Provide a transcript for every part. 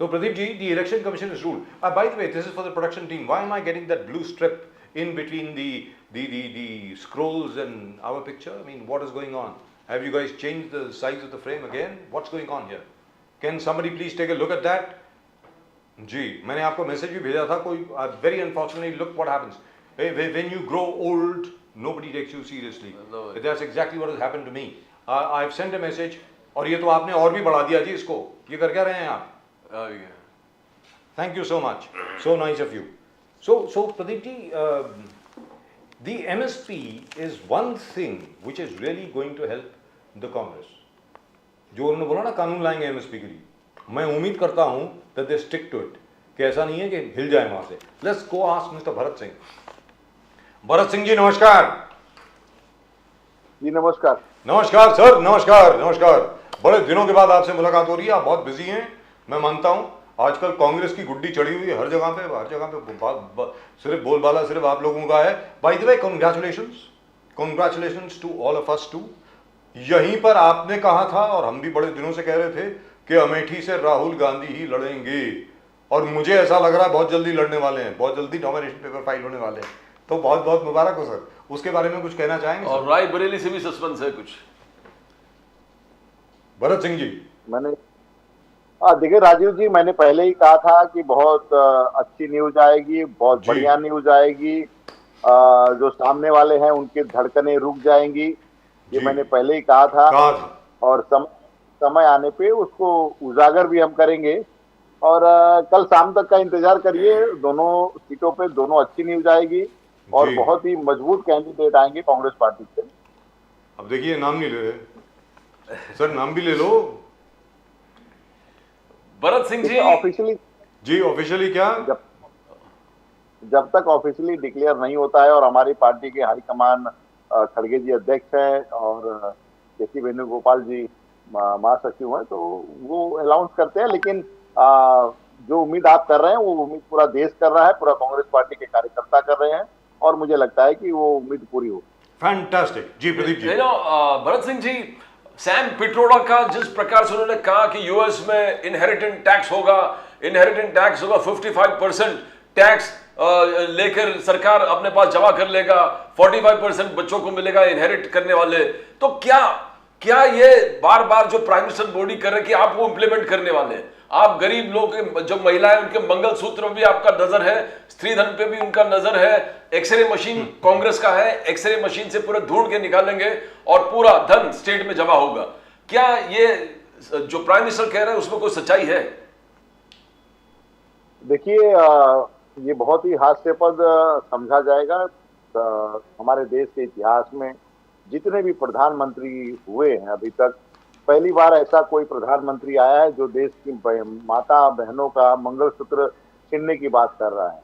So Pradeep ji, the election commission has ruled. By the way, this is for the production team. Why am I getting that blue strip in between the scrolls and our picture? I mean, what is going on? Have you guys changed the size of the frame again? What's going on here? Can somebody please take a look at that? जी, मैंने आपको message भी भेजा था कोई. Very unfortunately, look what happens. When you grow old, nobody takes you seriously. That's exactly what has happened to me. I've sent a message. और ये तो आपने और भी बढ़ा दिया जी इसको. ये कर क्या रहे हैं आप? Thank you so much. So nice of you. So Pradeep ji, the MSP is one thing which is really going to help the Congress. जो उन्होंने बोला ना कानून लाएंगे MSP के लिए, मैं उम्मीद करता हूं that they stick to it. कि ऐसा नहीं है कि हिल जाए वहां से. Let's go ask Mr. Bharat Singh. Bharat Singh ji नमस्कार. जी नमस्कार. नमस्कार सर. नमस्कार. नमस्कार. बड़े दिनों के बाद आपसे मुलाकात हो रही है. आप बहुत बिजी हैं, मैं मानता हूं. आजकल कांग्रेस की गुड्डी चढ़ी हुई है हर जगह पे सिर्फ बोलबाला सिर्फ आप लोगों का है. By the way, congratulations to all of us too. यहीं पर आपने कहा था और हम भी बड़े दिनों से कह रहे थे कि अमेठी से राहुल गांधी ही लड़ेंगे, और मुझे ऐसा लग रहा है बहुत जल्दी लड़ने वाले हैं, बहुत जल्दी नॉमिनेशन पेपर फाइल होने वाले हैं. तो बहुत बहुत मुबारक हो सर. उसके बारे में कुछ कहना चाहेंगे? और रायबरेली से भी सस्पेंस है कुछ. भरत सिंह जी. मैंने देखिए राजीव जी, मैंने पहले ही कहा था कि बहुत अच्छी न्यूज आएगी, बहुत बढ़िया न्यूज आएगी. जो सामने वाले हैं उनकी धड़कनें रुक जाएंगी, ये मैंने पहले ही कहा था. और समय आने पे उसको उजागर भी हम करेंगे. और कल शाम तक का इंतजार करिए. दोनों सीटों पे दोनों अच्छी न्यूज आएगी और बहुत ही मजबूत कैंडिडेट आएंगे कांग्रेस पार्टी से. अब देखिए, नाम नहीं ले रहे सर, नाम भी ले लो. भरत सिंह जी ऑफिशियली जी, ऑफिशियली क्या, जब तक ऑफिशियली डिक्लेयर नहीं होता है और हमारी पार्टी के हाईकमान खड़गे जी अध्यक्ष हैं और के वेणुगोपाल जी महासचिव हैं, तो वो अनाउंस करते हैं. लेकिन जो उम्मीद आप कर रहे हैं वो उम्मीद पूरा देश कर रहा है, पूरा कांग्रेस पार्टी के कार्यकर्ता कर रहे हैं, और मुझे लगता है कि वो उम्मीद पूरी होगी. फैंटास्टिक. जी प्रदीप जी. भरत सिंह जी, सैम पिट्रोडा का जिस प्रकार से उन्होंने कहा कि यूएस में इनहेरिटेंट टैक्स होगा 55% टैक्स लेकर सरकार अपने पास जमा कर लेगा, 45% बच्चों को मिलेगा इनहेरिट करने वाले. तो क्या ये बार बार जो प्राइम मिनिस्टर मोदी कर रहे हैं कि आप वो इंप्लीमेंट करने वाले हैं? आप गरीब लोग, जो महिलाएं, उनके मंगलसूत्र में भी आपका नजर है, स्त्री धन पे भी उनका नजर है. एक्सरे मशीन कांग्रेस का है, एक्सरे मशीन से पूरा ढूंढ के निकालेंगे और पूरा धन स्टेट में जमा होगा. क्या ये जो प्राइम मिनिस्टर कह रहे हैं उसमें कोई सच्चाई है? देखिए, ये बहुत ही हास्यास्पद समझा जाएगा. हमारे देश के इतिहास में जितने भी प्रधानमंत्री हुए हैं अभी तक, पहली बार ऐसा कोई प्रधानमंत्री आया है जो देश की माता बहनों का मंगलसूत्र छीनने की बात कर रहा है.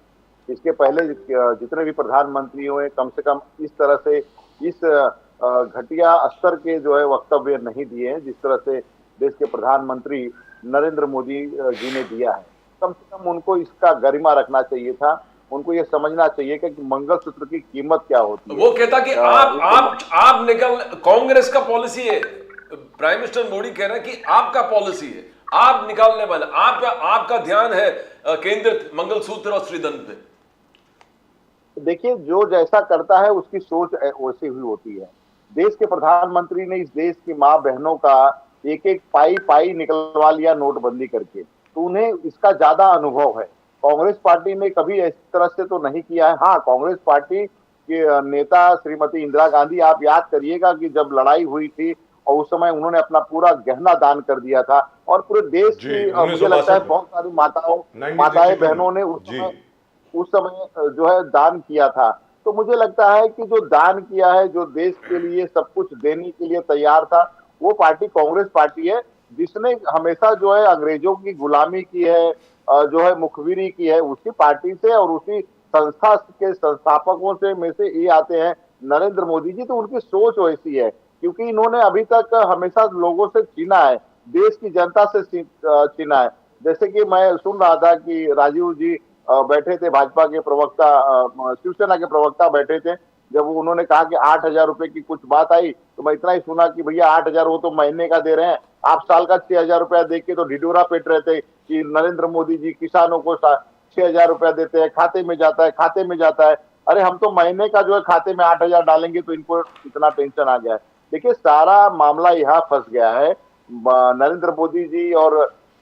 इसके पहले जितने भी प्रधानमंत्री हुए, कम से कम इस तरह से इस घटिया स्तर के जो है वक्तव्य नहीं दिए हैं जिस तरह से देश के प्रधानमंत्री नरेंद्र मोदी जी ने दिया है. कम से कम उनको इसका गरिमा रखना चाहिए था. उनको ये समझना चाहिए कि मंगलसूत्र की कीमत क्या होती है. वो कहता कि आप निकल, कांग्रेस का पॉलिसी है. प्राइम मिनिस्टर मोदी कह रहे हैं कि आपका पॉलिसी है, आप निकालने वाले, आपका ध्यान है केंद्रित मंगलसूत्र और श्रीधन पे. देखिए, जो जैसा करता है उसकी सोच वैसी हुई होती है. देश के प्रधानमंत्री ने इस देश की माँ बहनों का एक एक पाई निकलवा लिया नोटबंदी करके, तो उन्हें इसका ज्यादा अनुभव है. कांग्रेस पार्टी ने कभी इस तरह से तो नहीं किया है. हाँ, कांग्रेस पार्टी के नेता श्रीमती इंदिरा गांधी, आप याद करिएगा कि जब लड़ाई हुई थी और उस समय उन्होंने अपना पूरा गहना दान कर दिया था, और पूरे देश की मुझे लगता है बहुत सारी माताएं बहनों ने उस समय जो है दान किया था. तो मुझे लगता है कि जो दान किया है, जो देश के लिए सब कुछ देने के लिए तैयार था, वो पार्टी कांग्रेस पार्टी है जिसने हमेशा जो है अंग्रेजों की गुलामी की है, जो है मुखबिरी की है. उसी पार्टी से और उसी संस्था के संस्थापकों से में से ये आते हैं नरेंद्र मोदी जी. तो उनकी सोच वैसी है, क्योंकि इन्होंने अभी तक हमेशा लोगों से छीना है, देश की जनता से छीना है. जैसे कि मैं सुन रहा था कि राजीव जी बैठे थे, भाजपा के प्रवक्ता, शिवसेना के प्रवक्ता बैठे थे, जब उन्होंने कहा कि 8,000 रुपए की कुछ बात आई, तो मैं इतना ही सुना कि भैया 8,000 वो तो महीने का दे रहे हैं, आप साल का 6,000 रुपया दे के तो ढिढोरा पेट रहे थे. कि नरेंद्र मोदी जी किसानों को 6,000 रुपया देते हैं, खाते में जाता है, खाते में जाता है। अरे हम तो महीने का जो है खाते में 8,000 डालेंगे तो इनको इतना टेंशन आ गया है। देखिए सारा मामला यहाँ फंस गया है। नरेंद्र मोदी जी और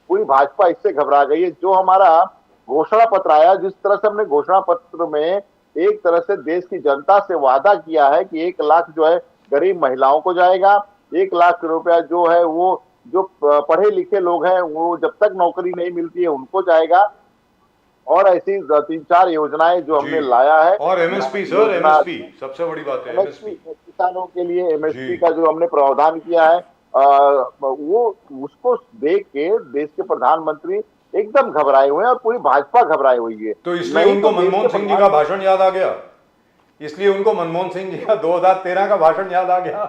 पूरी भाजपा इससे घबरा गई है। जो हमारा घोषणा पत्र आया, जिस तरह से हमने घोषणा पत्र में एक तरह से देश की जनता से वादा किया है कि 1 लाख जो है गरीब महिलाओं को जाएगा, 1 लाख रुपया जो है वो जो पढ़े लिखे लोग हैं वो जब तक नौकरी नहीं मिलती है उनको जाएगा, और ऐसी 3-4 योजनाएं जो हमने लाया है। और एमएसपी सर, एमएसपी सबसे बड़ी बात है। एमएसपी किसानों के लिए एमएसपी का जो हमने प्रावधान किया है, वो उसको देख के देश के प्रधानमंत्री एकदम घबराए हुए हैं और पूरी भाजपा घबराई हुई है। तो इसलिए उनको मनमोहन सिंह जी का भाषण याद आ गया, इसलिए उनको मनमोहन सिंह जी का 2013 का भाषण याद आ गया।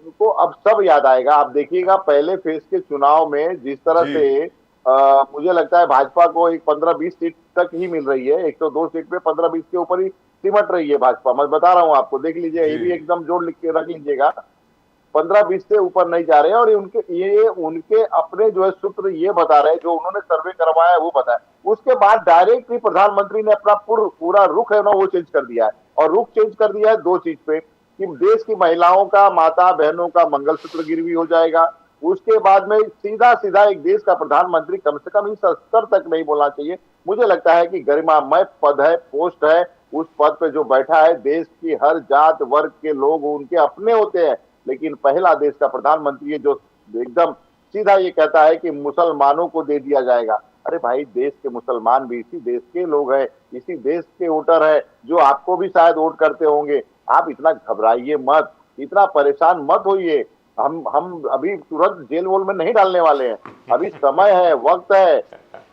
उनको अब सब याद आएगा। आप देखिएगा पहले फेज के चुनाव में जिस तरह से मुझे लगता है भाजपा को एक 15-20 सीट तक ही मिल रही है। 102 सीट पे 15-20 के ऊपर ही सिमट रही है भाजपा। मैं बता रहा हूं आपको, देख लीजिए, ये भी एकदम जोड़ लिख के रख लीजिएगा। 15-20 से ऊपर नहीं जा रहे हैं। और उनके अपने जो है सूत्र ये बता रहे हैं, जो उन्होंने सर्वे करवाया है वो बताया। उसके बाद डायरेक्टली प्रधानमंत्री ने अपना पूरा रुख है ना वो चेंज कर दिया है। और रुख चेंज कर दिया है 2 चीज पे, कि देश की महिलाओं का, माता बहनों का मंगलसूत्र गिरवी हो जाएगा। उसके बाद में सीधा सीधा एक देश का प्रधानमंत्री कम से कम इस स्तर तक नहीं बोलना चाहिए। मुझे लगता है कि गरिमामय पद है, पोस्ट है, उस पद पे जो बैठा है देश की हर जात वर्ग के लोग उनके अपने होते हैं, लेकिन पहला देश का प्रधानमंत्री है जो एकदम सीधा ये कहता है कि मुसलमानों को दे दिया जाएगा। अरे भाई, देश के मुसलमान भी इसी देश के लोग हैं, इसी देश के वोटर है, जो आपको भी शायद वोट करते होंगे। आप इतना घबराइए मत, इतना परेशान मत होइए। हम अभी तुरंत जेल वोल में नहीं डालने वाले हैं। अभी समय है, वक्त है,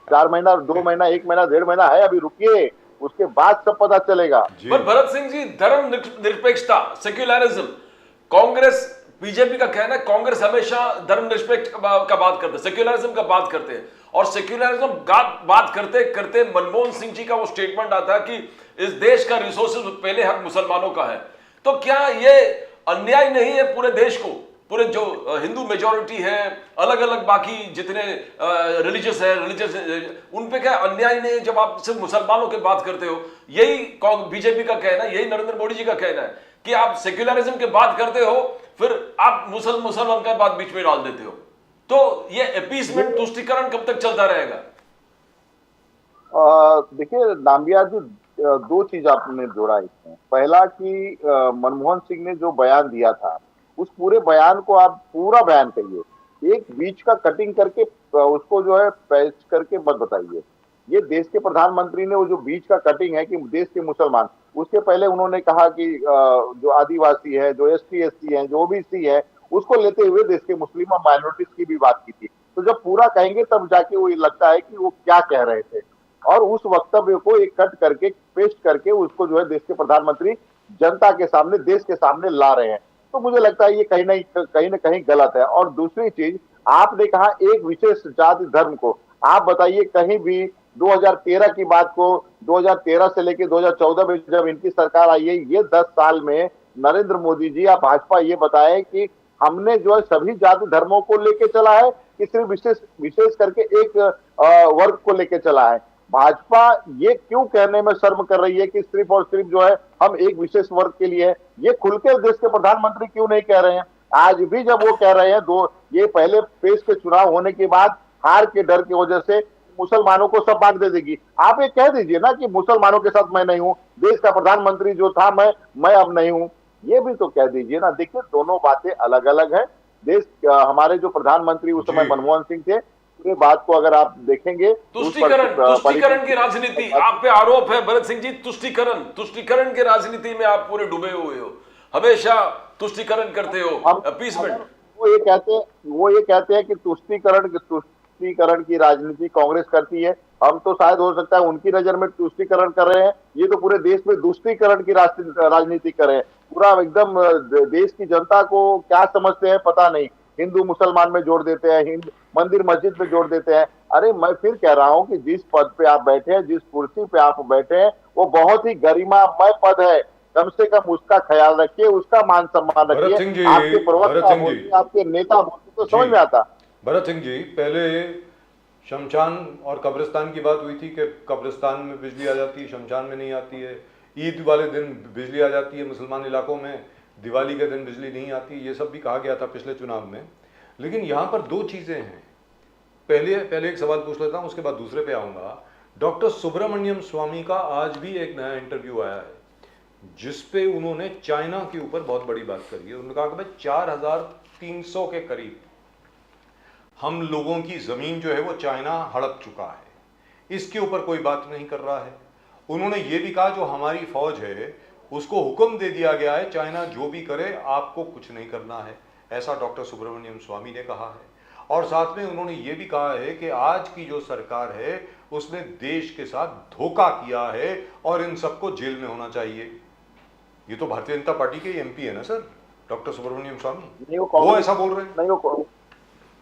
4 महीना, 2 महीना, 1 महीना, 1.5 महीना है, अभी रुकिए, उसके बाद सब पता चलेगा। पर भरत सिंह जी, धर्म निरपेक्षता, सेक्युलरिज्म, कांग्रेस बीजेपी का कहना है कांग्रेस हमेशा धर्म निरपेक्ष का बात करते हैं, सेक्युलरिज्म का बात करते हैं। और सेक्युलरिज्म बात करते करते मनमोहन सिंह जी का वो स्टेटमेंट आता है कि इस देश का रिसोर्सेज पहले हक मुसलमानों का है। तो क्या ये अन्याय नहीं है पूरे देश को, पूरे जो हिंदू मेजॉरिटी है, अलग अलग बाकी जितने रिलीजियस है, उन पे क्या अन्याय नहीं है जब आप सिर्फ मुसलमानों की बात करते हो? यही बीजेपी का कहना है, यही नरेंद्र मोदी जी का कहना है कि आप सेक्युलरिज्म की बात करते हो, फिर आप मुसलमान का बात बीच में डाल देते हो। तो ये अपीसमेंट, तुष्टीकरण कब तक चलता रहेगा? देखिए नाम्बियार जी, 2 चीज आपने जोड़ा इसमें। पहला कि मनमोहन सिंह ने जो बयान दिया था, उस पूरे बयान को आप पूरा बयान कहिए, एक बीच का कटिंग करके उसको जो है पैच करके मत बताइए। ये देश के प्रधानमंत्री ने वो जो बीच का कटिंग है कि देश के मुसलमान, उसके पहले उन्होंने कहा कि जो आदिवासी है, जो ST/SC है, जो OBC है, उसको लेते हुए देश के मुस्लिम और माइनॉरिटीज की भी बात की थी। तो जब पूरा कहेंगे तब जाके वो लगता है कि वो क्या कह रहे थे। और उस वक्तव्य को एक कट करके, पेस्ट करके उसको जो है देश के प्रधानमंत्री जनता के सामने, देश के सामने ला रहे हैं। तो मुझे लगता है ये कहीं ना कहीं गलत है। और दूसरी चीज, आपने कहा एक विशेष जाति धर्म को, आप बताइए कहीं भी 2013 की बात को, 2013 से लेकर 2014 में जब इनकी सरकार आई है, ये 10 साल में नरेंद्र मोदी जी या भाजपा ये बताए कि हमने जो है सभी जाति धर्मों को लेके चला है कि सिर्फ विशेष करके एक वर्ग को लेके चला है? भाजपा ये क्यों कहने में शर्म कर रही है कि सिर्फ और सिर्फ जो है हम एक विशेष वर्ग के लिए है? ये खुल के देश के प्रधानमंत्री क्यों नहीं कह रहे हैं? आज भी जब वो कह रहे हैं, ये पहले पेश के चुनाव होने के बाद हार के डर की वजह से मुसलमानों को सब बांट दे देगी। आप ये कह दीजिए ना कि मुसलमानों के साथ मैं नहीं हूं, देश का प्रधानमंत्री जो था मैं अब नहीं हूं, ये भी तो कह दीजिए ना। देखिए दोनों बातें अलग अलग है। देश हमारे जो प्रधानमंत्री उस समय मनमोहन सिंह थे, पूरे बात को अगर आप देखेंगे, तुष्टीकरण की राजनीति आप पे आरोप है भरत सिंह जी। तुष्टीकरण की राजनीति में आप पूरे डूबे हुए हो, हमेशा तुष्टीकरण करते हो, अपीसमेंट। वो ये कहते हैं कि तुष्टीकरण की राजनीति कांग्रेस करती है। हम तो शायद हो सकता है उनकी नजर में तुष्टीकरण कर रहे हैं, ये तो पूरे देश में दुष्टीकरण की राजनीति कर रहे हैं। पूरा एकदम देश की जनता को क्या समझते हैं पता नहीं, हिंदू मुसलमान में जोड़ देते हैं, मंदिर मस्जिद में जोड़ देते हैं। अरे मैं फिर कह रहा हूं कि जिस पद पे आप बैठे हैं, जिस कुर्सी पे आप बैठे हैं, वो बहुत ही गरिमामय पद है। कम से कम उसका ख्याल रखिए, उसका मान सम्मान रखिए। आपके प्रवक्ता बोलते, आपके नेता बोलते तो समझ में आता। भरत सिंह जी, पहले शमशान और कब्रिस्तान की बात हुई थी कि कब्रिस्तान में बिजली आ जाती है, शमशान में नहीं आती है। ईद वाले दिन बिजली आ जाती है मुसलमान इलाकों में, दिवाली के दिन बिजली नहीं आती, ये सब भी कहा गया था पिछले चुनाव में। लेकिन यहाँ पर दो चीज़ें हैं। पहले एक सवाल पूछ लेता हूँ, उसके बाद दूसरे पे आऊँगा। डॉक्टर सुब्रमण्यम स्वामी का आज भी एक नया इंटरव्यू आया है जिसपे उन्होंने चाइना के ऊपर बहुत बड़ी बात करी है। उन्होंने कहा कि भाई 4300 के करीब हम लोगों की ज़मीन जो है वो चाइना हड़प चुका है, इसके ऊपर कोई बात नहीं कर रहा है। उन्होंने ये भी कहा जो हमारी फौज है उसको हुक्म दे दिया गया है चाइना जो भी करे आपको कुछ नहीं करना है, ऐसा डॉक्टर सुब्रमण्यम स्वामी ने कहा है। और साथ में उन्होंने ये भी कहा है कि आज की जो सरकार है उसने देश के साथ धोखा किया है और इन सबको जेल में होना चाहिए। ये तो भारतीय जनता पार्टी के एमपी है ना सर, डॉक्टर सुब्रमण्यम स्वामी, वो ऐसा बोल रहे हैं। नहीं,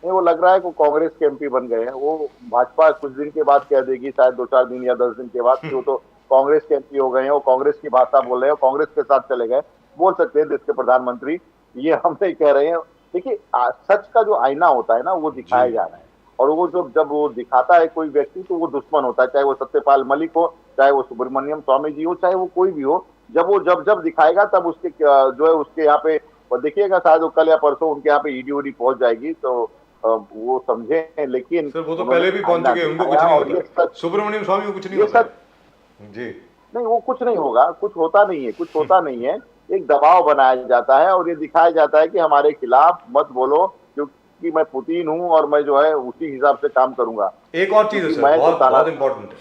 वो लग रहा है कि कांग्रेस के एमपी बन गए हैं। वो भाजपा कुछ दिन के बाद कह देगी, शायद 2-4 दिन या 10 दिन के बाद, कि वो तो कांग्रेस के एमपी हो गए हैं, वो कांग्रेस की भाषा बोल रहे हैं, कांग्रेस के साथ चले गए। बोल सकते हैं देश के प्रधानमंत्री, ये हम नहीं कह रहे हैं। देखिए, सच का जो आईना होता है ना, वो दिखाया जा रहा है, और वो जब वो दिखाता है कोई व्यक्ति तो वो दुश्मन होता है, चाहे वो सत्यपाल मलिक हो, चाहे वो सुब्रमण्यम स्वामी जी हो, चाहे वो कोई भी हो। जब वो जब दिखाएगा तब उसके जो है उसके यहाँ पे, और देखिएगा शायद कल या परसों उनके यहाँ पे ईडी उडी पहुंच जाएगी तो वो समझे। लेकिन सर वो तो पहले भी पहुंच चुके हैं, उनको कुछ नहीं होता। सुब्रमण्यम स्वामी को कुछ नहीं होता जी। नहीं, वो कुछ नहीं होगा, कुछ होता नहीं है, कुछ होता नहीं है। एक दबाव बनाया जाता है और ये दिखाया जाता है कि हमारे खिलाफ मत बोलो क्योंकि मैं पुतिन हूं और मैं जो है उसी हिसाब से काम करूंगा। एक और चीज है सर, बहुत इंपॉर्टेंट है,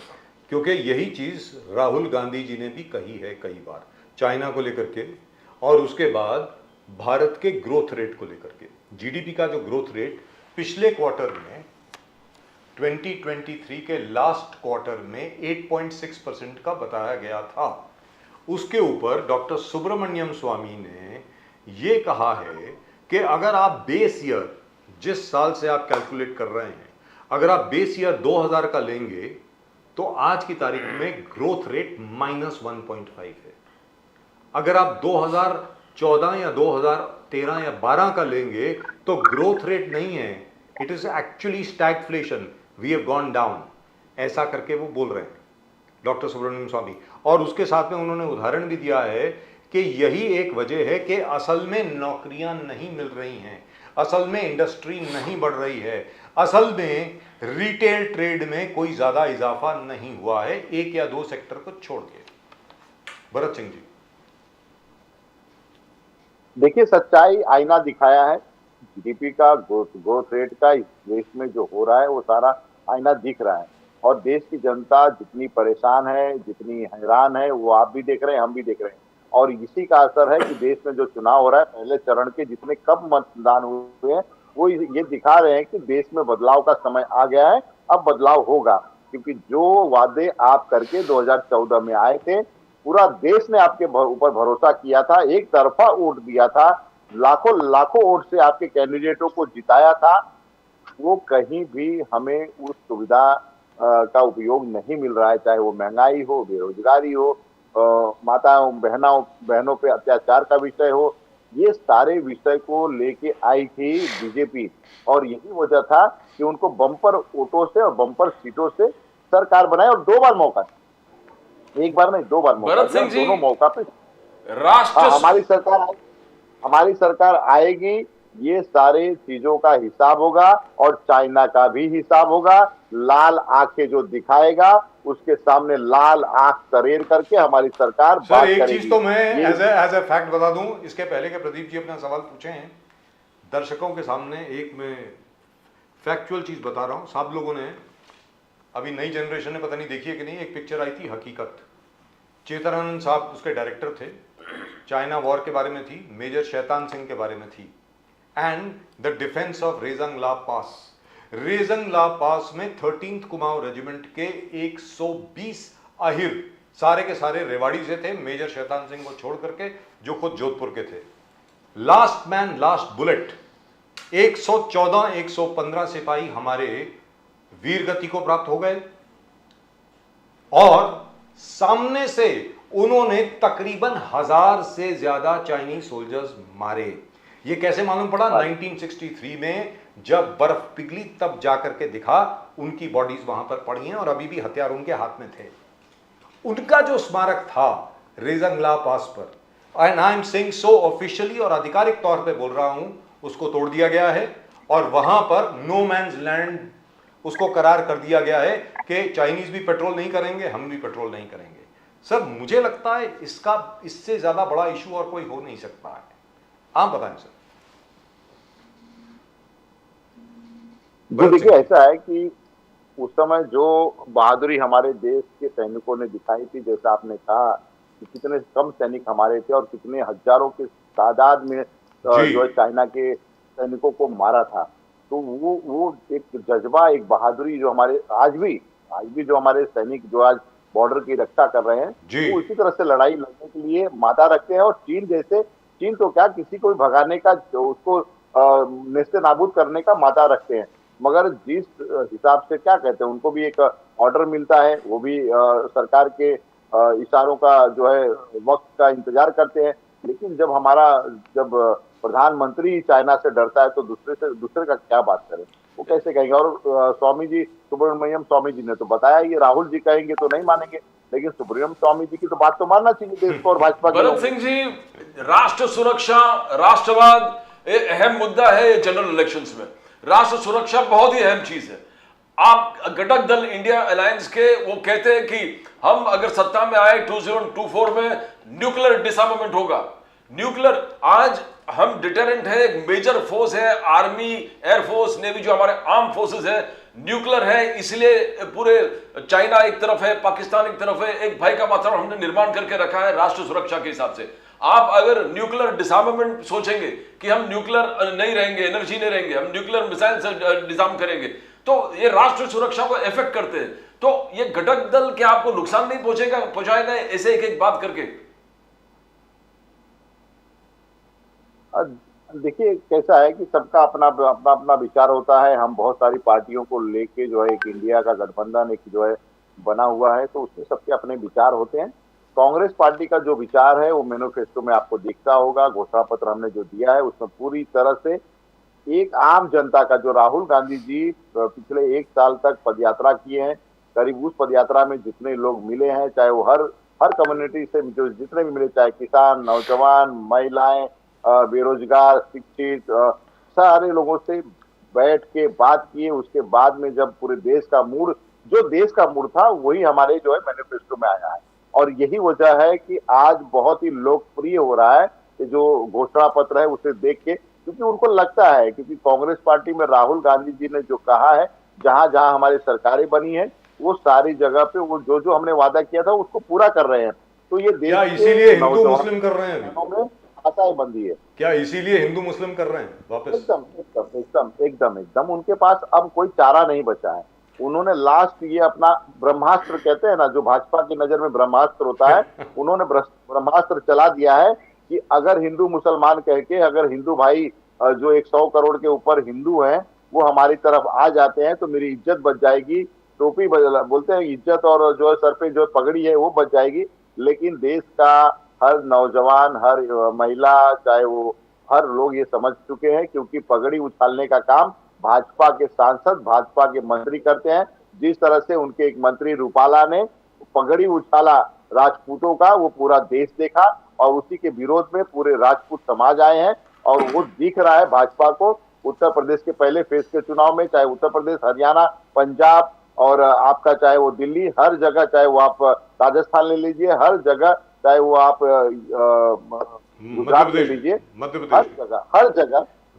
क्योंकि यही चीज राहुल गांधी जी ने भी कही है कई बार चाइना को लेकर के, और उसके बाद भारत के ग्रोथ रेट को लेकर के। जीडीपी का जो ग्रोथ रेट पिछले क्वार्टर में 2023 के लास्ट क्वार्टर में 8.6% का बताया गया था। उसके ऊपर डॉक्टर सुब्रमण्यम स्वामी ने ये कहा है कि अगर आप बेस ईयर, जिस साल से आप कैलकुलेट कर रहे हैं, अगर आप बेस ईयर 2000 का लेंगे तो आज की तारीख में ग्रोथ रेट -1.5 है। अगर आप 2014 या 2013 या 12 का लेंगे तो ग्रोथ रेट नहीं है, it is actually stagflation, we have gone down, ऐसा करके वो बोल रहे हैं डॉक्टर सुब्रमण्यम स्वामी। और उसके साथ में उन्होंने उदाहरण भी दिया है कि यही एक वजह है कि असल में नौकरियां नहीं मिल रही हैं, असल में इंडस्ट्री नहीं बढ़ रही है, असल में रिटेल ट्रेड में कोई ज्यादा इजाफा नहीं हुआ है, एक या दो सेक्टर को छोड़ के। भरत सिंह जी, देखिए, सच्चाई आईना दिखाया है जीडीपी का, ग्रोथ रेट का, इस देश में जो हो रहा है वो सारा आईना दिख रहा है। और देश की जनता जितनी परेशान है, जितनी हैरान है, वो आप भी देख रहे हैं, हम भी देख रहे हैं। और इसी का असर है कि देश में जो चुनाव हो रहा है, पहले चरण के जितने कम मतदान हुए हैं, वो ये दिखा रहे हैं कि देश में बदलाव का समय आ गया है, अब बदलाव होगा। क्योंकि जो वादे आप करके 2014 में आए थे, पूरा देश ने आपके ऊपर भरोसा किया था, एक तरफा वोट दिया था, लाखों लाखों वोट से आपके कैंडिडेटों को जिताया था, वो कहीं भी हमें उस सुविधा का उपयोग नहीं मिल रहा है। चाहे वो महंगाई हो, बेरोजगारी हो, माताओं बहनों पे अत्याचार का विषय हो, ये सारे विषय को लेके आई थी बीजेपी। और यही वजह था कि उनको बम्पर वोटों से और बम्पर सीटों से सरकार बनाए, और 2 बार मौका, एक बार नहीं 2 बार मौका, दोनों मौका पे राष्ट्र हमारी सरकार आएगी, ये सारे चीजों का हिसाब होगा और चाइना का भी हिसाब होगा। लाल आंखें जो दिखाएगा उसके सामने लाल आंख तरेर करके हमारी सरकार बात करेगी। एक चीज तो मैं एज ए फैक्ट बता दूं, इसके पहले के प्रदीप जी अपना सवाल पूछे हैं दर्शकों के सामने, एक मैं फैक्चुअल चीज बता रहा हूं। सब लोगों ने, अभी नई जनरेशन ने पता नहीं देखी है कि नहीं, एक पिक्चर आई थी हकीकत, चेतनानंद साहब उसके डायरेक्टर थे, चाइना वॉर के बारे में थी, मेजर शैतान सिंह के बारे में थी, एंड द डिफेंस ऑफ रेजंग ला पास। रेजंग ला पास में 13th कुमाऊं रेजिमेंट के 120 अहिर, सारे के सारे रेवाड़ी से थे, मेजर शैतान सिंह को छोड़ करके, जो खुद जोधपुर के थे। लास्ट मैन लास्ट बुलेट, 114-115 सिपाही हमारे वीरगति को प्राप्त हो गए, और सामने से उन्होंने तकरीबन 1000 से ज्यादा चाइनीज सोल्जर्स मारे। ये कैसे मालूम पड़ा? 1963 में जब बर्फ पिघली तब जाकर के दिखा उनकी बॉडीज वहां पर पड़ी हैं और अभी भी हथियार उनके हाथ में थे। उनका जो स्मारक था रेजंगला पास पर, and I am saying so officially और आधिकारिक तौर पे बोल रहा हूं, उसको तोड़ दिया गया है और वहां पर नो मैन्स लैंड उसको करार कर दिया गया है कि चाइनीज भी पेट्रोल नहीं करेंगे, हम भी पेट्रोल नहीं करेंगे। सर मुझे लगता है इससे ज्यादा बड़ा इशू और कोई हो नहीं सकता है। आप बताएं सर। देखिए ऐसा है कि उस समय जो बहादुरी हमारे देश के सैनिकों ने दिखाई थी, जैसा आपने कहा कि कितने कम सैनिक हमारे थे और कितने हजारों के तादाद में जो है चाइना के सैनिकों को मारा था, तो वो एक जज्बा, एक बहादुरी जो हमारे आज भी जो हमारे सैनिक जो आज बॉर्डर की रक्षा कर रहे हैं, वो इसी तरह से लड़ाई लड़ने के लिए मादा रखते हैं। और चीन तो क्या, किसी को भी भगाने का, उसको नेस्ते नाबूद करने का मादा रखते हैं। मगर जिस हिसाब से क्या कहते हैं, उनको भी एक ऑर्डर मिलता है, वो भी सरकार के इशारों का जो है वक्त का इंतजार करते हैं। लेकिन जब प्रधानमंत्री चाइना से डरता है तो दूसरे का क्या बात करें, वो कैसे कहेंगे। और सुब्रमण्यम स्वामी जी ने तो बताया, ये राहुल जी कहेंगे तो नहीं मानेंगे, लेकिन सुब्रमण्यम स्वामी जी की तो बात तो मानना चाहिए देश को और भाजपा को। भरत सिंह जी, राष्ट्र सुरक्षा, राष्ट्रवाद एक अहम मुद्दा है जनरल इलेक्शंस में। राष्ट्र सुरक्षा बहुत ही अहम चीज है। आप घटक दल इंडिया अलायंस के वो कहते हैं कि हम अगर सत्ता में आए 2024 में न्यूक्लियर डिसआर्मामेंट होगा। न्यूक्लियर आज हम डिटरेंट है, एक मेजर फोर्स है, आर्मी, एयरफोर्स, नेवी जो हमारे आर्म फोर्सेस है, न्यूक्लियर है, इसलिए पूरे चाइना एक तरफ है, पाकिस्तान एक तरफ है, एक भय का वातावरण हमने निर्माण करके रखा है राष्ट्र सुरक्षा के हिसाब से। आप अगर न्यूक्लियर डिसआर्मामेंट सोचेंगे कि हम न्यूक्लियर नहीं रहेंगे, एनर्जी नहीं रहेंगे, हम न्यूक्लियर मिसाइल से डिसआर्म करेंगे, तो ये राष्ट्र सुरक्षा को इफेक्ट करते हैं। तो ये घटक दल क्या आपको नुकसान नहीं पहुंचाएगा ऐसे एक एक बात करके? देखिए कैसा है कि सबका अपना विचार होता है। हम बहुत सारी पार्टियों को लेके जो है एक इंडिया का गठबंधन एक जो है बना हुआ है, तो उसमें सबके अपने विचार होते हैं। कांग्रेस पार्टी का जो विचार है वो मैनिफेस्टो में आपको दिखता होगा, घोषणा पत्र हमने जो दिया है उसमें पूरी तरह से एक आम जनता का, जो राहुल गांधी जी पिछले 1 साल तक पदयात्रा किए हैं, करीब उस पदयात्रा में जितने लोग मिले हैं, चाहे वो हर कम्युनिटी से जो जितने भी मिले, चाहे किसान, नौजवान, महिलाएं, बेरोजगार, शिक्षित, सारे लोगों से बैठ के बात किए। उसके बाद में जब पूरे देश का मूड था वही हमारे जो है मैनिफेस्टो में आया है। और यही वजह है कि आज बहुत ही लोकप्रिय हो रहा है कि जो घोषणा पत्र है उसे देख के, क्योंकि उनको लगता है, क्योंकि कांग्रेस पार्टी में राहुल गांधी जी ने जो कहा है, जहां जहां हमारी सरकारें बनी है वो सारी जगह पे वो जो हमने वादा किया था उसको पूरा कर रहे हैं। तो ये देश इसीलिए हिंदू मुस्लिम कर रहे हैं, आशाएं बंदी है। क्या इसीलिए हिंदू मुस्लिम कर रहे हैं वापस? एकदम उनके पास अब कोई चारा नहीं बचा है। उन्होंने लास्ट ये अपना ब्रह्मास्त्र कहते हैं ना, जो भाजपा की नजर में ब्रह्मास्त्र होता है, उन्होंने ब्रह्मास्त्र चला दिया है कि अगर हिंदू मुसलमान कह के, अगर हिंदू भाई जो 100 करोड़ के ऊपर हिंदू हैं वो हमारी तरफ आ जाते हैं तो मेरी इज्जत बच जाएगी। टोपी बोलते हैं इज्जत, और जो है सर पे जो पगड़ी है वो बच जाएगी। लेकिन देश का हर नौजवान, हर महिला, चाहे वो हर लोग ये समझ चुके हैं, क्योंकि पगड़ी उछालने का काम भाजपा के सांसद, भाजपा के मंत्री करते हैं। जिस तरह से उनके एक मंत्री रूपाला ने पगड़ी उछाला राजपूतों का, वो पूरा देश देखा और उसी के विरोध में पूरे राजपूत समाज आए हैं। और वो दिख रहा है भाजपा को उत्तर प्रदेश के पहले फेज के चुनाव में, चाहे उत्तर प्रदेश, हरियाणा, पंजाब और आपका चाहे वो दिल्ली, हर जगह, चाहे वो आप राजस्थान ले लीजिए, हर जगह, चाहे वो आप गुजरात ले लीजिए,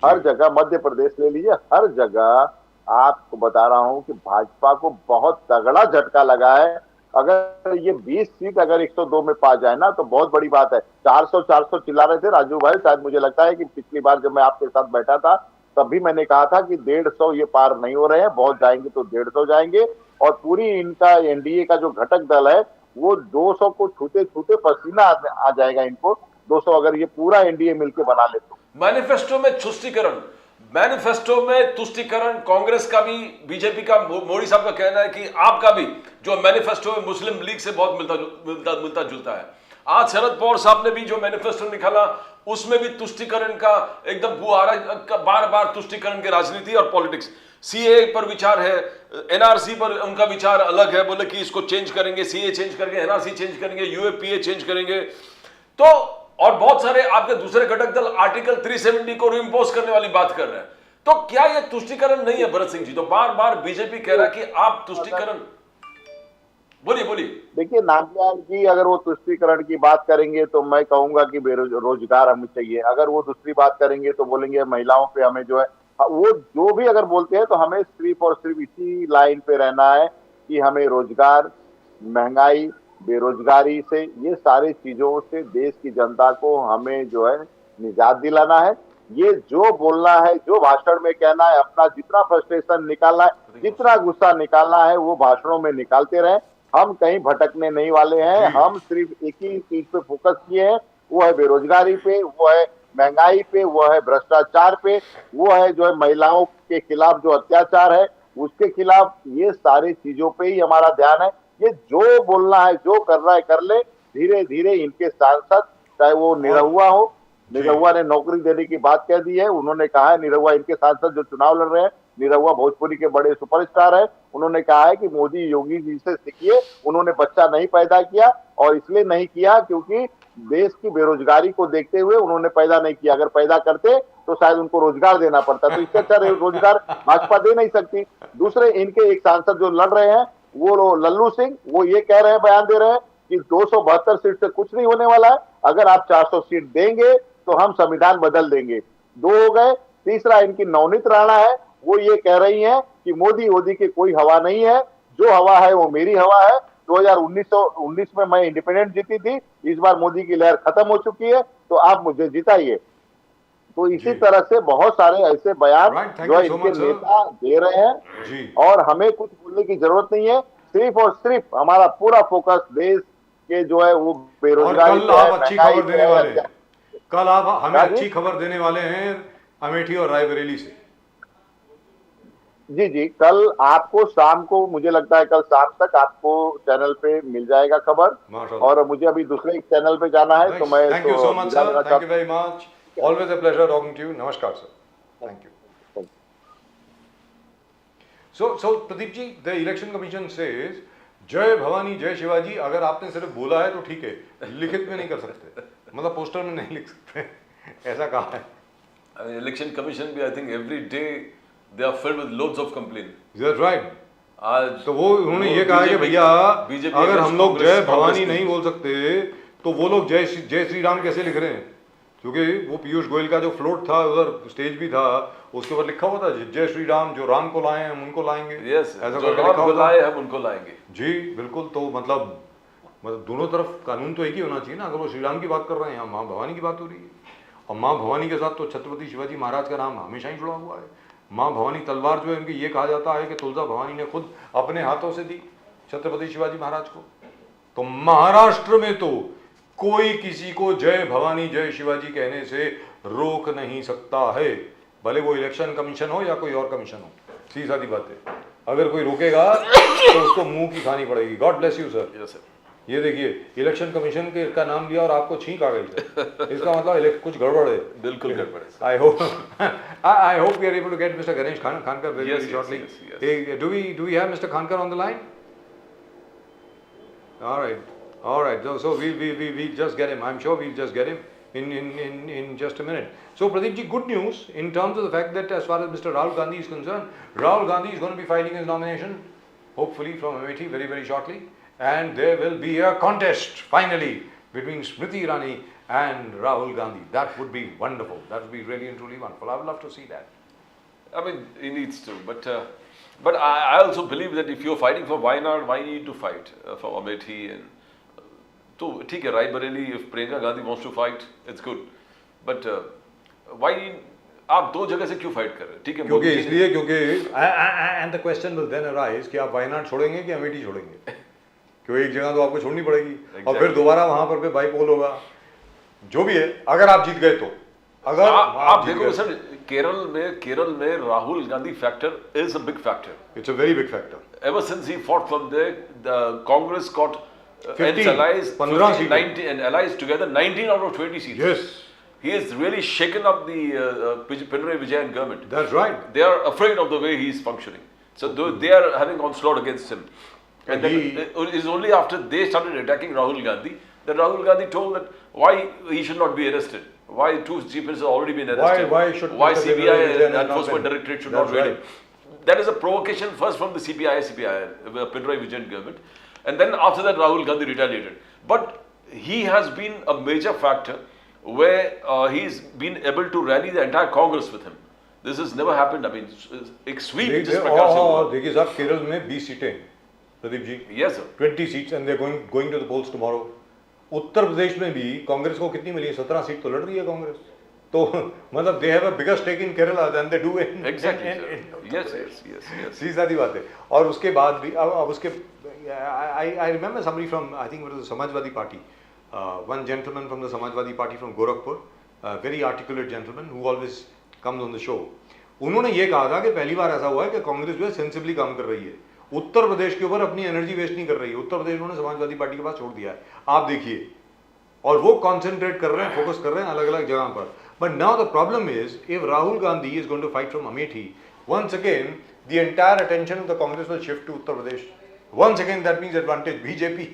हर जगह मध्य प्रदेश ले लीजिए, हर जगह आपको बता रहा हूं कि भाजपा को बहुत तगड़ा झटका लगा है। अगर ये 20 सीट अगर 102 में पा जाए ना तो बहुत बड़ी बात है। 400 चिल्ला रहे थे राजू भाई, शायद मुझे लगता है कि पिछली बार जब मैं आपके साथ बैठा था तब भी मैंने कहा था कि 150 ये पार नहीं हो रहे हैं, बहुत जाएंगे तो 150 जाएंगे। और पूरी इनका एनडीए का जो घटक दल है वो 200 को छूते छूते पसीना आ जाएगा इनको, 200 अगर ये पूरा एनडीए मिलकर बना ले तो। मैनिफेस्टो में तुष्टीकरण कांग्रेस का भी, बीजेपी का, मोदी साहब का कहना है कि आपका भी जो मैनिफेस्टो है मुस्लिम लीग से बहुत मिलता जुलता है। आज शरद पवार साहब ने भी जो मैनिफेस्टो निकाला उसमें भी तुष्टीकरण का एकदम गुहारा, बार बार तुष्टीकरण की राजनीति और पॉलिटिक्स। सीए पर विचार है, एनआरसी पर उनका विचार अलग है, बोले कि इसको चेंज करेंगे, सीए चेंज करेंगे, एनआरसी चेंज करेंगे, यूएपीए चेंज करेंगे। तो और बहुत सारे आपके दूसरे घटक दल आर्टिकल 370 को रिइंपोज करने वाली बात कर रहे हैं। तो क्या यह तुष्टीकरण नहीं है भरत सिंह जी? तो बार बार बीजेपी कह रहा है कि आप तुष्टीकरण, बोलिए बोलिए। देखिए नामलाल जी, अगर वो तुष्टीकरण की बात करेंगे तो मैं कहूंगा कि बेरोजगार हमें चाहिए। अगर वो दूसरी बात करेंगे तो बोलेंगे महिलाओं पे हमें जो है, वो जो भी अगर बोलते हैं तो हमें सिर्फ और सिर्फ इसी लाइन पे रहना है कि हमें रोजगार, महंगाई, बेरोजगारी से, ये सारी चीजों से देश की जनता को हमें जो है निजात दिलाना है। ये जो बोलना है, जो भाषण में कहना है, अपना जितना फ्रस्ट्रेशन निकालना है, जितना गुस्सा निकालना है, वो भाषणों में निकालते रहे। हम कहीं भटकने नहीं वाले हैं। हम सिर्फ एक ही चीज पे फोकस किए हैं, वो है बेरोजगारी पे, वो है महंगाई पे, वो है भ्रष्टाचार पे, वो है जो है महिलाओं के खिलाफ जो अत्याचार है उसके खिलाफ। ये सारी चीजों पे ही हमारा ध्यान है। ये जो बोलना है, जो करना है कर ले। धीरे धीरे इनके सांसद, चाहे वो निरहुआ हो, निरहुआ ने नौकरी देने की बात कह दी है। उन्होंने कहा है, निरहुआ इनके सांसद जो चुनाव लड़ रहे हैं, निरहुआ भोजपुरी के बड़े सुपरस्टार है, उन्होंने कहा है कि मोदी योगी जी से सीखिए। उन्होंने बच्चा नहीं पैदा किया, और इसलिए नहीं किया क्योंकि देश की बेरोजगारी को देखते हुए उन्होंने पैदा नहीं किया। अगर पैदा करते तो शायद उनको रोजगार देना पड़ता, तो इससे अच्छा रोजगार भाजपा दे नहीं सकती। दूसरे इनके एक सांसद जो लड़ रहे हैं, वो लल्लू सिंह, वो ये कह रहे हैं, बयान दे रहे हैं कि 272 सीट से कुछ नहीं होने वाला है। अगर आप 400 सीट देंगे तो हम संविधान बदल देंगे। 2 हो गए। तीसरा इनकी नवनीत राणा है, वो ये कह रही हैं कि मोदी की कोई हवा नहीं है, जो हवा है वो मेरी हवा है। 2019 में मैं इंडिपेंडेंट जीती थी, इस बार मोदी की लहर खत्म हो चुकी है, तो आप मुझे जिताइए। तो इसी तरह से बहुत सारे ऐसे बयान जो इनके नेता दे रहे हैं, और हमें कुछ बोलने की जरूरत नहीं है। सिर्फ और सिर्फ हमारा पूरा फोकस देश के जो है वो बेरोजगारी पे है, अच्छी खबर देने वाले हैं। कल आप हमें अच्छी खबर देने वाले हैं अमेठी और रायबरेली से। जी जी, कल आपको शाम को, मुझे लगता है कल शाम तक आपको चैनल पे मिल जाएगा खबर। और मुझे अभी दूसरे एक चैनल पे जाना है, तो मैं thank you so much sir, thank you very much, always a pleasure talking to you. नमस्कार sir, thank you. So Pradeep ji, the election commission says Jai Bhavani जय शिवाजी। अगर आपने सिर्फ बोला है तो ठीक है, लिखित में नहीं कर सकते, मतलब पोस्टर में नहीं लिख सकते, ऐसा कहा है इलेक्शन कमीशन भी। I think every day they are filled with loads of complaint. That's right. आज तो वो उन्होंने ये कहा कि भैया अगर हम लोग जय भवानी नहीं बोल सकते तो वो लोग जय श्री राम कैसे लिख रहे हैं? क्योंकि वो पीयूष गोयल का जो फ्लोट था, उधर स्टेज भी था, उसके ऊपर लिखा हुआ था जय श्री राम, जो राम को लाए हम उनको लाएंगे। यस, ऐसा जो राम को लाए हम उनको लाएंगे। जी बिल्कुल। तो मतलब दोनों तरफ कानून तो एक ही होना चाहिए ना। अगर वो श्री राम की बात कर रहे हैं, यहाँ माँ भवानी की बात हो रही है, और माँ भवानी के साथ तो छत्रपति शिवाजी महाराज का नाम हमेशा ही जुड़ा हुआ है। माँ भवानी तलवार जो है उनकी, ये कहा जाता है कि तुलजा भवानी ने खुद अपने हाथों से दी छत्रपति शिवाजी महाराज को। तो महाराष्ट्र में तो कोई किसी को जय भवानी जय शिवाजी कहने से रोक नहीं सकता है, भले वो इलेक्शन कमीशन हो या कोई और कमीशन हो। सीधी सादी बात है, अगर कोई रोकेगा तो उसको मुंह की खानी पड़ेगी। God bless you sir. Yes sir. ये देखिए, इलेक्शन कमीशन के का नाम लिया और आपको छींक आ गई है, इसका मतलब कुछ गड़बड़ है। बिल्कुल गड़बड़ है। I hope we are able to get Mr. Ganesh Khankar very shortly. Hey, do we have Mr. Khankar on the line? All right. So we'll just get him. I'm sure we'll just get him in just a minute. So Pradeep ji, good news in terms of the fact that as far as Mr. Rahul Gandhi is concerned, Rahul Gandhi is going to be filing his nomination, hopefully from Amethi very, very shortly. And there will be a contest finally between Smriti Irani and Rahul Gandhi. That would be wonderful. That would be really and truly wonderful. I would love to see that. I mean, he needs to. But I also believe that if you're fighting for Wayanad, why need to fight for Amethi? And so, ठीक है, Raebareli, if Priyanka Gandhi wants to fight, it's good. But why? आप दो जगह से क्यों fight कर रहे हैं? ठीक है, क्योंकि इसलिए and the question will then arise कि आप वायनाड छोड़ेंगे कि अमेठी छोड़ेंगे? क्योंकि एक जगह तो आपको छोड़नी पड़ेगी। और फिर दोबारा वहां पर बाईपोल होगा। जो भी है, अगर आप जीत गए तो, अगर आप देखो सर, केरल में Rahul Gandhi factor is a big factor. It's a very big factor. Ever since he fought from there, the Congress got and allies 15 15, 19 and allies together 19 out of 20 seats. Yes, He has really shaken up the Pinarayi Vijayan government. that's right. They are afraid of the way he is functioning. So they are having onslaught against him. And then it is only after they started attacking Rahul Gandhi that Rahul Gandhi told that why he should not be arrested. Why two chief ministers have already been arrested. Why should why Mr. CBI Pinarayi Vijayan and have not Enforcement been? Directorate should That's not raid right. him. That is a provocation first from the CPI, Pinarayi Vijayan government. And then after that Rahul Gandhi retaliated. But he has been a major factor where he's been able to rally the entire Congress with him. This has never happened. I mean, एक sweep जिस प्रकार से हुआ. देखिए साहब, केरल में 20 सीटें, Pradeep ji. Yes, sir. 20 seats and they're going to the polls tomorrow. Uttar Pradesh में भी कांग्रेस को कितनी मिली है? 17 सीट तो लड़ रही है कांग्रेस. तो मतलब they have a bigger stake in Kerala than they do in Exactly. in Yes. सीधी सादी बात है. और उसके बाद भी अब उसके I remember somebody from, I think it was the Samajwadi Party, one gentleman from the Samajwadi Party from Gorakhpur, a very articulate gentleman who always comes on the show. उन्होंने ये कहा था कि पहली बार ऐसा हुआ है कि कांग्रेस जो है सेंसिबली काम कर रही है, उत्तर प्रदेश के ऊपर अपनी एनर्जी वेस्ट नहीं कर रही है. उत्तर प्रदेश उन्होंने समाजवादी पार्टी के पास छोड़ दिया है, आप देखिए. और वो कॉन्सेंट्रेट कर रहे हैं, फोकस कर रहे हैं अलग अलग जगह पर. But now the problem is, if Rahul Gandhi is going to fight from Amethi, once again the entire attention of the Congress will shift to Uttar Pradesh. Once again that means advantage BJP.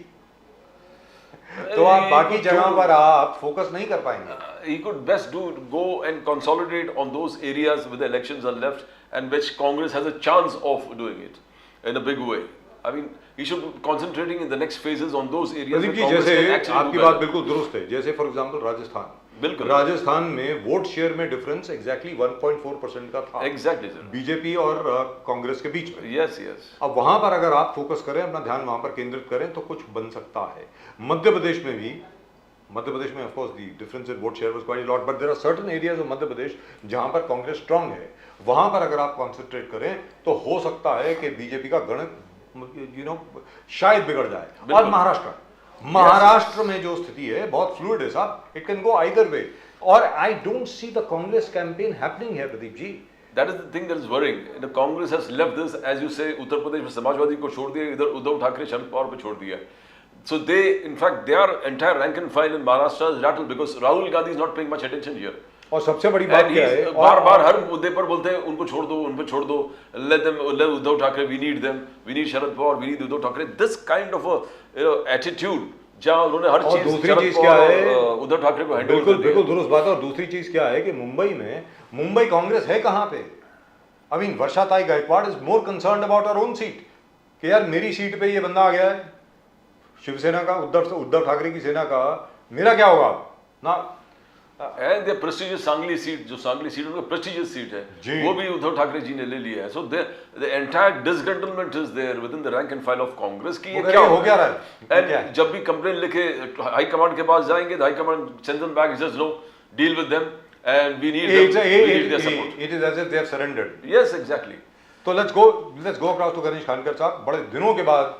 तो आप बाकी जगह पर आप फोकस नहीं कर पाएंगे. He could best go and consolidate on those areas where the elections are left and which Congress has a chance of doing it in a big way. I mean, he should be concentrating in the next phases on those areas Pradeep where ji, Congress जैसे can actually आपकी do बात better. बिल्कुल दुरुस्त है. जैसे for example Rajasthan, बिल्कुल. राजस्थान में vote share में डिफरेंस एग्जैक्टली 1.4% का था Exactly, sir. बीजेपी और कांग्रेस के बीच में. Yes. अब वहां पर अगर आप फोकस करें, अपना ध्यान वहां पर केंद्रित करें तो कुछ बन सकता है. मध्य प्रदेश में भी, मध्य प्रदेश में of course the difference in vote share was quite a lot, but there are certain areas of Madhya Pradesh जहां पर कांग्रेस स्ट्रांग है. वहां पर अगर आप कंसंट्रेट करें तो हो सकता है कि बीजेपी का गणित शायद बिगड़ जाए. और महाराष्ट्र में जो स्थिति है बहुत फ्लूइड है साहब. It can go either way. और I don't see the Congress campaign happening here, Pradeep ji. That is the thing that is worrying. The Congress has left this, as you say, Uttar Pradesh में समाजवादी को छोड़ दिया, इधर उद्धव ठाकरे शरद पवार पे छोड़ दिया. So they, in fact, their entire rank and file in Maharashtra is rattled because Rahul Gandhi is not paying much attention here. और सबसे बड़ी बात क्या है, बार-बार हर मुद्दे पर बोलते हैं उनको छोड़ दो, उन पे छोड़ दो. Let Uddhav Thackeray, we need them, we need Sharad Pawar, we need Uddhav Thackeray. This kind of a attitude जहाँ उन्होंने हर चीज दूसरी चीज क्या है, उद्धव ठाकरे को हैंडल बिल्कुल बिल्कुल दुरुस्त बात है. और दूसरी चीज क्या है कि मुंबई कांग्रेस है कहाँ पे? I mean Varshatai Gaikwad is more concerned about her own seat कि यार मेरी सीट पे ये बंदा आ गया है, शिवसेना का, उद्धव ठाकरे की सेना का, मेरा क्या होगा ना. And the prestigious Sangli seat, जो सांगली सीट उनका प्रेस्टिजियस सीट है, वो भी उद्धव ठाकरे जी ने ले लिया है. So the entire disgruntlement is there within the rank and file of Congress की ये क्या हो क्या रहा है. एंड जब भी कंप्लेन लेके हाई कमांड के पास जाएंगे, high command send them back, just no deal with them and we need their support. It is as if they have surrendered. Yes, exactly. तो let's go across to Ganesh Khankar sahab. बड़े दिनों के बाद